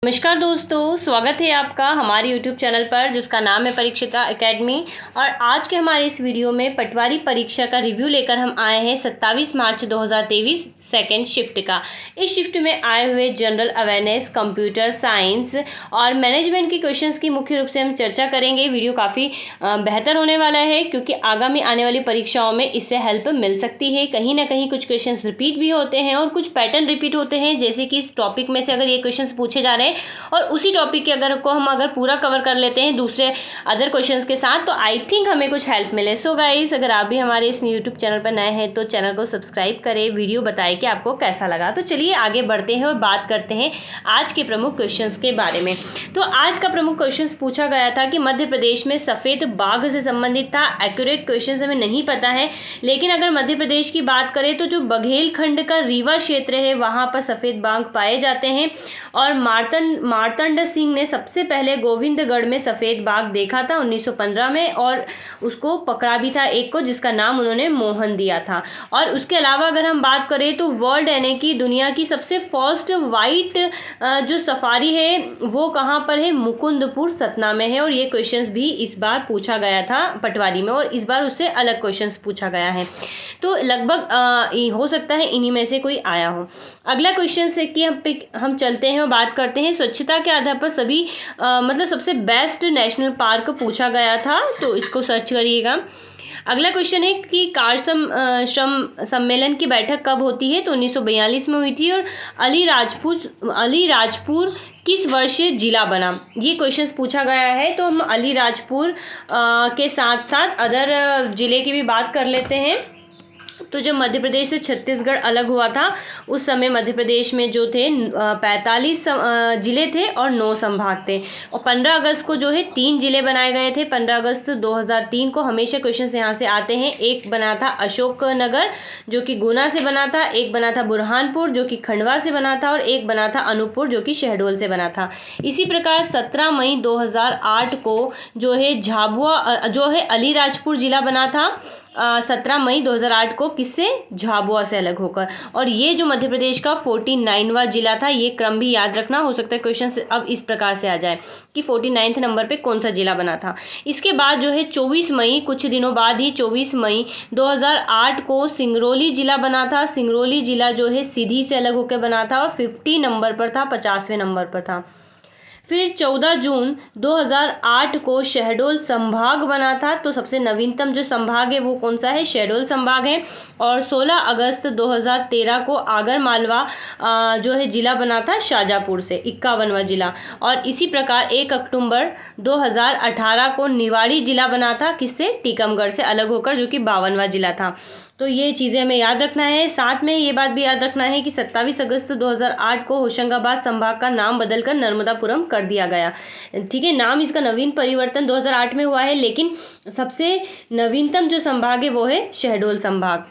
नमस्कार दोस्तों, स्वागत है आपका हमारे YouTube चैनल पर जिसका नाम है परीक्षिता एकेडमी। और आज के हमारे इस वीडियो में पटवारी परीक्षा का रिव्यू लेकर हम आए हैं 27 मार्च 2023 सेकेंड शिफ्ट का। इस शिफ्ट में आए हुए जनरल अवेयरनेस, कंप्यूटर साइंस और मैनेजमेंट के क्वेश्चंस की मुख्य रूप से हम चर्चा करेंगे। वीडियो काफ़ी बेहतर होने वाला है क्योंकि आगामी आने वाली परीक्षाओं में इससे हेल्प मिल सकती है। कहीं ना कहीं कुछ क्वेश्चंस रिपीट भी होते हैं और कुछ पैटर्न रिपीट होते हैं, जैसे कि इस टॉपिक में से अगर ये क्वेश्चंस पूछे जा रहे हैं और उसी टॉपिक के अगर पूरा कवर कर लेते हैं दूसरे अदर क्वेश्चंस के साथ, तो आई थिंक हमें कुछ हेल्प मिले। सो गाइस, अगर आप भी हमारे इस यूट्यूब चैनल पर नए हैं तो चैनल को सब्सक्राइब करें, वीडियो बताएं कि आपको कैसा लगा। तो चलिए आगे बढ़ते हैं और बात करते हैं आज के प्रमुख क्वेश्चंस के बारे में। तो आज का प्रमुख क्वेश्चन पूछा गया था कि मध्य प्रदेश में सफेद बाघ से संबंधित था। एक्यूरेट क्वेश्चन हमें नहीं पता है, लेकिन अगर मध्य प्रदेश की बात करें तो जो बघेलखंड का रीवा क्षेत्र है वहां पर सफेद बाघ पाए जाते हैं। और मार्तंड सिंह ने सबसे पहले गोविंदगढ़ में सफेद बाघ देखा था 1915 में, और उसको पकड़ा भी था एक को, जिसका नाम उन्होंने मोहन दिया था। और उसके अलावा अगर हम बात करें तो वर्ल्ड यानी कि दुनिया की सबसे फर्स्ट वाइट जो सफारी है वो कहाँ पर है, मुकुंदपुर सतना में है। और ये क्वेश्चंस भी इस बार पूछा गया था पटवारी में, और इस बार उससे अलग क्वेश्चंस पूछा गया है, तो लगभग हो सकता है इन्हीं में से कोई आया हो। अगला क्वेश्चन से कि हम चलते हैं और बात करते हैं स्वच्छता के आधार पर सभी मतलब सबसे बेस्ट नेशनल पार्क पूछा गया था, तो इसको सर्च करिएगा। अगला क्वेश्चन है कि श्रम सम्मेलन की बैठक कब होती है, तो 1942 में हुई थी। और अलीराजपुर किस वर्ष जिला बना, ये क्वेश्चंस पूछा गया है। तो हम अलीराजपुर के साथ साथ अदर जिले की भी बात कर लेते हैं। तो जब मध्य प्रदेश से छत्तीसगढ़ अलग हुआ था उस समय मध्य प्रदेश में जो थे 45 जिले थे और 9 संभाग थे। और 15 अगस्त को जो है 3 जिले बनाए गए थे। 15 अगस्त 2003 को हमेशा क्वेश्चन यहाँ से आते हैं। एक बना था अशोकनगर जो कि गुना से बना था, एक बना था बुरहानपुर जो कि खंडवा से बना था, और एक बना था अनूपपुर जो कि शहडोल से बना था। इसी प्रकार 17 मई 2008 को जो है झाबुआ जो है अलीराजपुर जिला बना था 17 मई 2008 को, किससे, झाबुआ से अलग होकर। और ये जो मध्य प्रदेश का 49वां जिला था, ये क्रम भी याद रखना, हो सकता है क्वेश्चन अब इस प्रकार से आ जाए कि 49 नंबर पे कौन सा जिला बना था। इसके बाद जो है 24 मई, कुछ दिनों बाद ही 24 मई 2008 को सिंगरौली जिला बना था। सिंगरौली जिला जो है सीधी से अलग होकर बना था और 50 नंबर पर था, 50वें नंबर पर था। फिर 14 जून 2008 को शहडोल संभाग बना था। तो सबसे नवीनतम जो संभाग है वो कौन सा है, शहडोल संभाग है। और 16 अगस्त 2013 को आगर मालवा जो है जिला बना था शाजापुर से, 51वां जिला। और इसी प्रकार 1 अक्टूबर 2018 को निवाड़ी जिला बना था, किससे, टीकमगढ़ से अलग होकर, जो कि 52वां जिला था। तो ये चीज़ें हमें याद रखना है। साथ में ये बात भी याद रखना है कि 27 अगस्त 2008 को होशंगाबाद संभाग का नाम बदलकर नर्मदापुरम कर दिया गया। ठीक है, नाम इसका नवीन परिवर्तन 2008 में हुआ है, लेकिन सबसे नवीनतम जो संभाग है वो है शहडोल संभाग।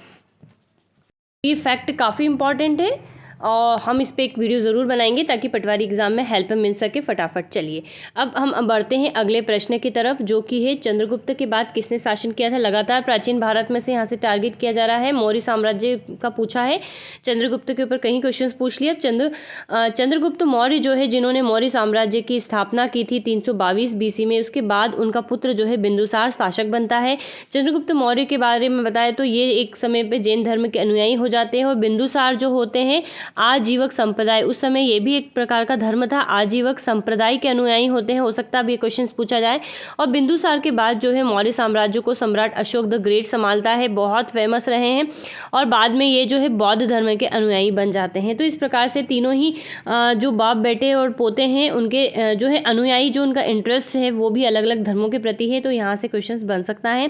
ये फैक्ट काफ़ी इंपॉर्टेंट है और हम इस पे एक वीडियो ज़रूर बनाएंगे ताकि पटवारी एग्जाम में हेल्प मिल सके फटाफट। चलिए अब हम बढ़ते हैं अगले प्रश्न की तरफ, जो कि है चंद्रगुप्त के बाद किसने शासन किया था। लगातार प्राचीन भारत में से यहाँ से टारगेट किया जा रहा है। मौर्य साम्राज्य का पूछा है, चंद्रगुप्त के ऊपर कहीं क्वेश्चन पूछ लिया। चंद्रगुप्त मौर्य जो है जिन्होंने मौर्य साम्राज्य की स्थापना की थी 322 BC में, उसके बाद उनका पुत्र जो है बिंदुसार शासक बनता है। चंद्रगुप्त मौर्य के बारे में बताया तो ये एक समय पे जैन धर्म के अनुयायी हो जाते हैं। और बिंदुसार जो होते हैं आजीवक संप्रदाय, उस समय ये भी एक प्रकार का धर्म था, आजीवक संप्रदाय के अनुयायी होते हैं। हो सकता है अब ये क्वेश्चन पूछा जाए। और बिंदुसार के बाद जो है मौर्य साम्राज्य को सम्राट अशोक द ग्रेट संभालता है, बहुत फेमस रहे हैं, और बाद में ये जो है बौद्ध धर्म के अनुयायी बन जाते हैं। तो इस प्रकार से तीनों ही जो बाप बेटे और पोते हैं उनके जो है अनुयायी, जो उनका इंटरेस्ट है वो भी अलग अलग धर्मों के प्रति है। तो यहाँ से क्वेश्चन बन सकता है,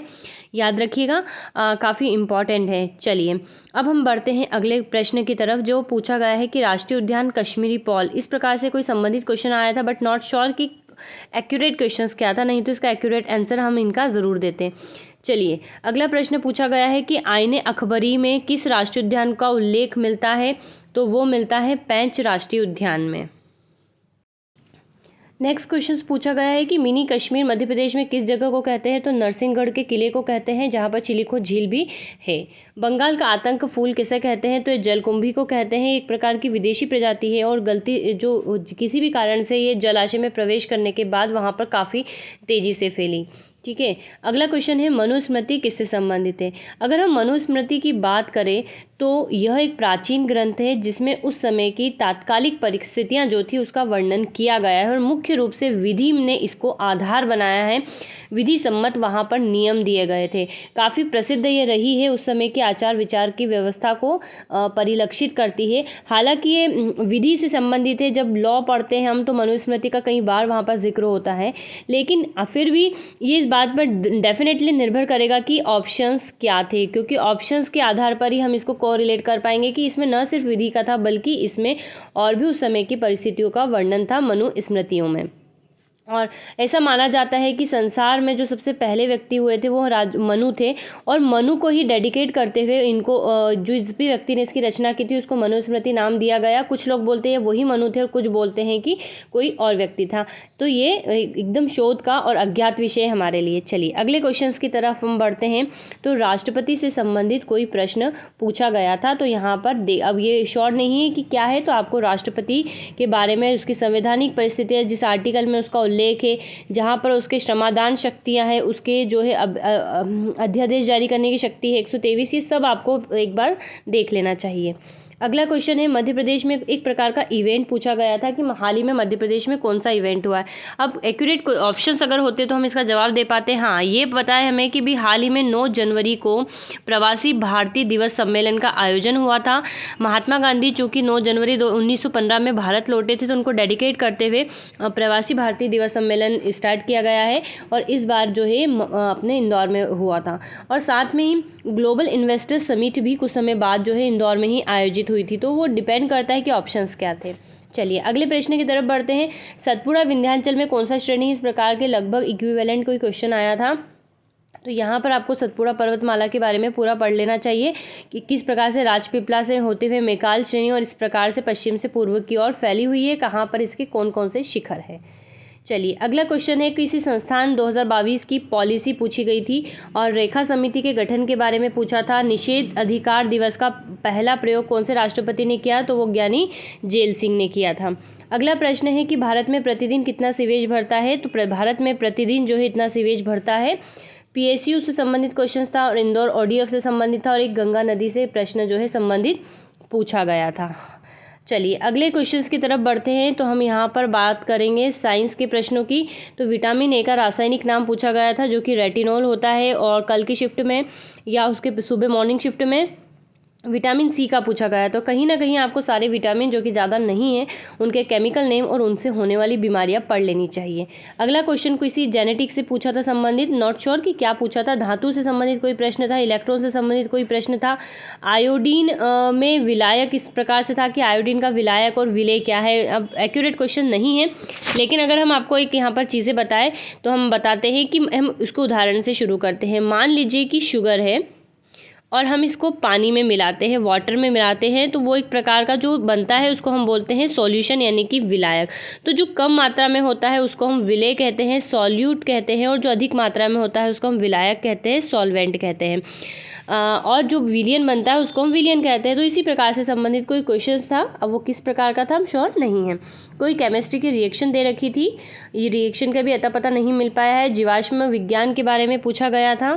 याद रखिएगा, काफ़ी इंपॉर्टेंट है। चलिए अब हम बढ़ते हैं अगले प्रश्न की तरफ, जो पूछा गया है कि राष्ट्रीय उद्यान कश्मीरी पॉल, इस प्रकार से कोई संबंधित क्वेश्चन आया था, बट नॉट श्योर कि एक्यूरेट क्वेश्चंस क्या था, नहीं तो इसका एक्यूरेट आंसर हम इनका ज़रूर देते हैं। चलिए अगला प्रश्न पूछा गया है कि आईने अकबरी में किस राष्ट्रीय उद्यान का उल्लेख मिलता है, तो वो मिलता है पेंच राष्ट्रीय उद्यान में। नेक्स्ट क्वेश्चन पूछा गया है कि मिनी कश्मीर मध्य प्रदेश में किस जगह को कहते हैं? तो नरसिंहगढ़ के किले को कहते हैं, जहाँ पर चिलिको झील भी है। बंगाल का आतंक फूल किसे कहते हैं? तो ये जलकुंभी को कहते हैं। एक प्रकार की विदेशी प्रजाति है और गलती जो किसी भी कारण से ये जलाशय में प्रवेश करने के बाद वहाँ पर काफ़ी तेजी से फैली। ठीक है, अगला क्वेश्चन है मनुस्मृति किससे संबंधित है? अगर हम मनुस्मृति की बात करें तो यह एक प्राचीन ग्रंथ है जिसमें उस समय की तात्कालिक परिस्थितियां जो थी उसका वर्णन किया गया है और मुख्य रूप से विधि ने इसको आधार बनाया है। विधि सम्मत वहाँ पर नियम दिए गए थे। काफ़ी प्रसिद्ध ये रही है, उस समय के आचार विचार की व्यवस्था को परिलक्षित करती है। हालांकि ये विधि से संबंधित है। जब लॉ पढ़ते हैं हम तो मनुस्मृति का कई बार वहाँ पर जिक्र होता है, लेकिन फिर भी ये इस बात पर डेफिनेटली निर्भर करेगा कि ऑप्शंस क्या थे, क्योंकि ऑप्शंस के आधार पर ही हम इसको कोरिलेट कर पाएंगे कि इसमें न सिर्फ विधि का था बल्कि इसमें और भी उस समय की परिस्थितियों का वर्णन था मनुस्मृतियों में। और ऐसा माना जाता है कि संसार में जो सबसे पहले व्यक्ति हुए थे वो मनु थे और मनु को ही डेडिकेट करते हुए इनको जो जिस भी व्यक्ति ने इसकी रचना की थी उसको मनुस्मृति नाम दिया गया। कुछ लोग बोलते हैं वही मनु थे और कुछ बोलते हैं कि कोई और व्यक्ति था। तो ये एकदम शोध का और अज्ञात विषय हमारे लिए। चलिए अगले क्वेश्चंस की तरफ हम बढ़ते हैं। तो राष्ट्रपति से संबंधित कोई प्रश्न पूछा गया था, तो यहाँ पर अब ये शॉर्ट नहीं है कि क्या है, तो आपको राष्ट्रपति के बारे में उसकी संवैधानिक परिस्थितियाँ जिस आर्टिकल में उसका उल्लेख है, जहाँ पर उसके श्रमादान शक्तियाँ हैं, उसके जो है अध्यादेश जारी करने की शक्ति है 123, ये सब आपको एक बार देख लेना चाहिए। अगला क्वेश्चन है मध्य प्रदेश में एक प्रकार का इवेंट पूछा गया था कि हाल ही में मध्य प्रदेश में कौन सा इवेंट हुआ है। अब एक्यूरेट ऑप्शंस अगर होते तो हम इसका जवाब दे पाते। हाँ, ये पता है हमें कि भी हाल ही में 9 जनवरी को प्रवासी भारतीय दिवस सम्मेलन का आयोजन हुआ था। महात्मा गांधी चूंकि 9 जनवरी 1915 में भारत लौटे थे तो उनको डेडिकेट करते हुए प्रवासी भारतीय दिवस सम्मेलन स्टार्ट किया गया है और इस बार जो है अपने इंदौर में हुआ था। और साथ में ही ग्लोबल इन्वेस्टर्स समिट भी कुछ समय बाद जो है इंदौर में ही आयोजित हुई थी। तो वो डिपेंड करता है कि ऑप्शंस क्या थे। चलिए अगले प्रश्न की तरफ बढ़ते हैं। सतपुड़ा विंध्याचल में कौन सा श्रेणी इस प्रकार के लगभग इक्विवेलेंट कोई क्वेश्चन आया था। तो यहाँ पर आपको सतपुड़ा पर्वतमाला के बारे में पूरा पढ़ लेना चाहिए कि किस प्रकार से राजपीपला से होते हुए मेकाल श्रेणी और इस प्रकार से पश्चिम से पूर्व की ओर फैली हुई है, कहाँ पर इसके कौन कौन से शिखर है। चलिए अगला क्वेश्चन है, किसी संस्थान 2022 की पॉलिसी पूछी गई थी और रेखा समिति के गठन के बारे में पूछा था। निषेध अधिकार दिवस का पहला प्रयोग कौन से राष्ट्रपति ने किया, तो वो ज्ञानी जेल सिंह ने किया था। अगला प्रश्न है कि भारत में प्रतिदिन कितना सीवेज भरता है, तो भारत में प्रतिदिन जो है इतना सीवेज भरता है। पीएसयू से संबंधित क्वेश्चन था और इंदौर ओडीएफ से संबंधित था और एक गंगा नदी से प्रश्न जो है संबंधित पूछा गया था। चलिए अगले क्वेश्चंस की तरफ बढ़ते हैं। तो हम यहाँ पर बात करेंगे साइंस के प्रश्नों की। तो विटामिन ए का रासायनिक नाम पूछा गया था जो कि रेटिनॉल होता है और कल की शिफ्ट में या उसके सुबह मॉर्निंग शिफ्ट में विटामिन सी का पूछा गया। तो कहीं ना कहीं आपको सारे विटामिन जो कि ज़्यादा नहीं है उनके केमिकल नेम और उनसे होने वाली बीमारियां पढ़ लेनी चाहिए। अगला क्वेश्चन किसी जेनेटिक्स से पूछा था संबंधित, नॉट श्योर कि क्या पूछा था। धातु से संबंधित कोई प्रश्न था, इलेक्ट्रॉन से संबंधित कोई प्रश्न था। आयोडीन में विलायक इस प्रकार से था कि आयोडीन का विलायक और विलेय क्या है। अब एक्यूरेट क्वेश्चन नहीं है, लेकिन अगर हम आपको एक यहाँ पर चीज़ें बताएं तो हम बताते हैं कि हम उसको उदाहरण से शुरू करते हैं। मान लीजिए कि शुगर है और हम इसको पानी में मिलाते हैं, वाटर में मिलाते हैं, तो वो एक प्रकार का जो बनता है उसको हम बोलते हैं सॉल्यूशन यानी कि विलायक। तो जो कम मात्रा में होता है उसको हम विलेय कहते हैं, सॉल्यूट कहते हैं, और जो अधिक मात्रा में होता है उसको हम विलायक कहते हैं, सॉल्वेंट कहते हैं। और जो विलियन बनता है उसको हम विलियन कहते हैं। तो इसी प्रकार से संबंधित कोई क्वेश्चन था, अब वो किस प्रकार का था हम श्योर नहीं है। कोई केमिस्ट्री की रिएक्शन दे रखी थी, ये रिएक्शन का भी अता पता नहीं मिल पाया है। जीवाश्म विज्ञान के बारे में पूछा गया था।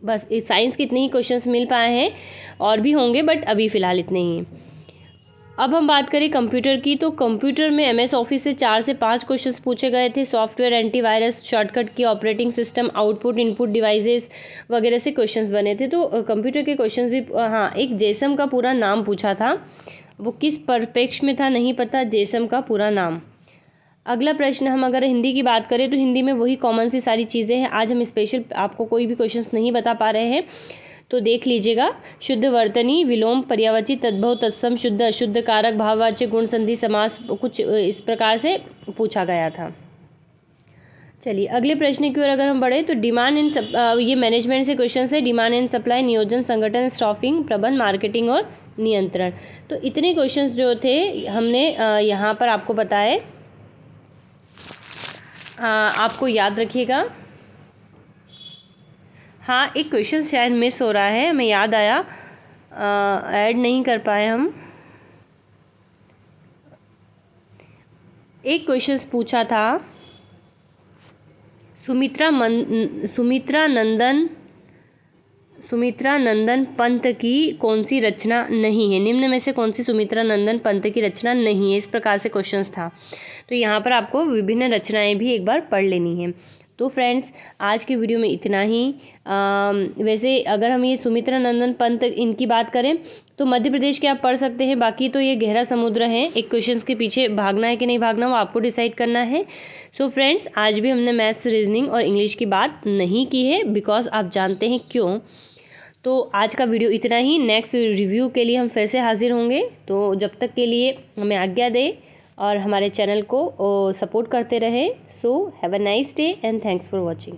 बस इस साइंस के इतने ही क्वेश्चंस मिल पाए हैं, और भी होंगे बट अभी फ़िलहाल इतने ही हैं। अब हम बात करें कंप्यूटर की, तो कंप्यूटर में एमएस ऑफिस से 4 से 5 क्वेश्चंस पूछे गए थे। सॉफ्टवेयर, एंटीवायरस, शॉर्टकट की, operating system, output input devices वगैरह से क्वेश्चंस बने थे। तो कंप्यूटर के क्वेश्चंस भी, हाँ, एक जेसम का पूरा नाम पूछा था, वो किस परिप्रेक्ष्य में था नहीं पता, जेसम का पूरा नाम। अगला प्रश्न, हम अगर हिंदी की बात करें तो हिंदी में वही कॉमन सी सारी चीज़ें हैं। आज हम स्पेशल आपको कोई भी क्वेश्चंस नहीं बता पा रहे हैं, तो देख लीजिएगा। शुद्ध वर्तनी, विलोम, पर्यायवाची, तद्भव, तत्सम, शुद्ध अशुद्ध, कारक, भाववाचक, गुण, संधि, समास, कुछ इस प्रकार से पूछा गया था। चलिए अगले प्रश्न की ओर अगर हम बढ़े तो डिमांड एंड ये मैनेजमेंट से क्वेश्चन है। डिमांड एंड सप्लाई, नियोजन, संगठन, स्टॉफिंग, प्रबंध, मार्केटिंग और नियंत्रण। तो इतने क्वेश्चंस जो थे हमने यहाँ पर आपको बताए। आपको याद रखिएगा। हाँ, एक क्वेश्चन शायद मिस हो रहा है, हमें याद आया, ऐड नहीं कर पाए हम। एक क्वेश्चन पूछा था, सुमित्रा नंदन पंत की कौन सी रचना नहीं है? निम्न में से कौन सी सुमित्रा नंदन पंत की रचना नहीं है? इस प्रकार से क्वेश्चंस था। तो यहाँ पर आपको विभिन्न रचनाएं भी एक बार पढ़ लेनी है। तो फ्रेंड्स, आज की वीडियो में इतना ही। वैसे अगर हम ये सुमित्रा नंदन पंत इनकी बात करें तो मध्य प्रदेश के आप पढ़ सकते हैं, बाकी तो ये गहरा समुद्र है। एक क्वेश्चंस के पीछे भागना है कि नहीं भागना, वो आपको डिसाइड करना है। सो फ्रेंड्स, आज भी हमने मैथ्स, रीजनिंग और इंग्लिश की बात नहीं की है, बिकॉज आप जानते हैं क्यों। तो आज का वीडियो इतना ही। नेक्स्ट रिव्यू के लिए हम फिर से हाजिर होंगे। तो जब तक के लिए हमें आज्ञा दें और हमारे चैनल को सपोर्ट करते रहें। So have a nice day and thanks for watching.